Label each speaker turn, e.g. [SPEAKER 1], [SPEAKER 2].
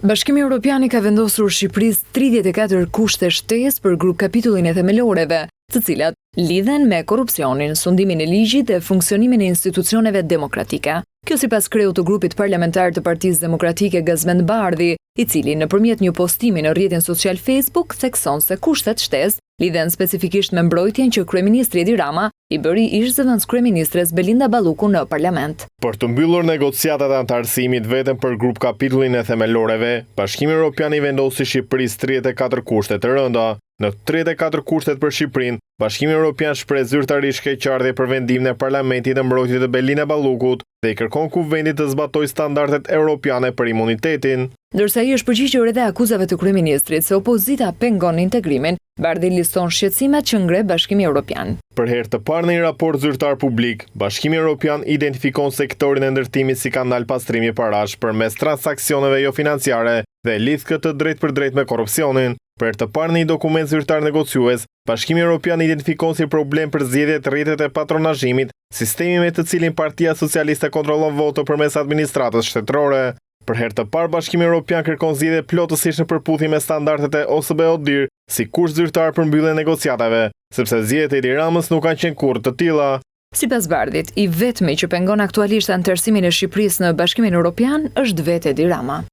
[SPEAKER 1] Bashkimi Evropian I ka vendosur Shqipërisë 34 kushte shtesë për grup kapitullin e themeloreve, të cilat lidhen me korrupsionin, sundimin e ligjit dhe funksionimin e institucioneve demokratike. Kjo sipas kreut të grupit parlamentar të Partisë Demokratike Gazmend Bardhi, I cili nëpërmjet një postimi në rrjetin social Facebook thekson se kushtet shtesë lidhen specifikisht me mbrojtjen që kryeministri Edi Rama I bëri ish-zëvendës kryeministres Belinda Balluku në parlament.
[SPEAKER 2] Për të mbyllur negociatat e antarësimit vetëm për grup kapitullin e themeloreve, Bashkimi Evropian I vendosi Shqipërisë 34 kushte të rënda. Në 34 kushtet për Shqipërinë, Bashkimi Evropian shpreh zyrtarisht keqardhje për vendimin e Parlamentit të mbrojtjes të Belinda Ballukut dhe I kërkon kuvendit të zbatojë standardet europiane për imunitetin.
[SPEAKER 1] Ndërsa I është përgjigjur edhe akuzave të kryeministrit se opozita pengon integrimin, Bardhi liston shqetësimet që ngre Bashkimi Evropian.
[SPEAKER 2] Për herë të parë në një raport zyrtar publik, Bashkimi Evropian identifikon sektorin e ndërtimit si kanal pastrimi parash përmes transaksioneve jo financiare dhe lidh këtë drejt për drejt me korrupsionin. Për herë të parë në një dokument zyrtar negociues, Bashkimi Evropian identifikon si problem për zgjedhjet rrjetet e patronazhimit, sistemi me të cilin Partia Socialiste kontrollon voto përmes administratës shtetërore. Për herë të parë Bashkimi Evropian kërkon zgjedhje plotësisht në përputhje me standardet e OSBE-ODIHR si kusht zyrtar për mbylljen e negociatave, sepse zgjedhjet e Edi Ramës nuk kanë qenë kurrë të tilla.
[SPEAKER 1] Sipas Bardhit, I vetmi që pengon aktualisht antarësimin e Shqipërisë në Bashkimin Evropian është vetë Edi Rama.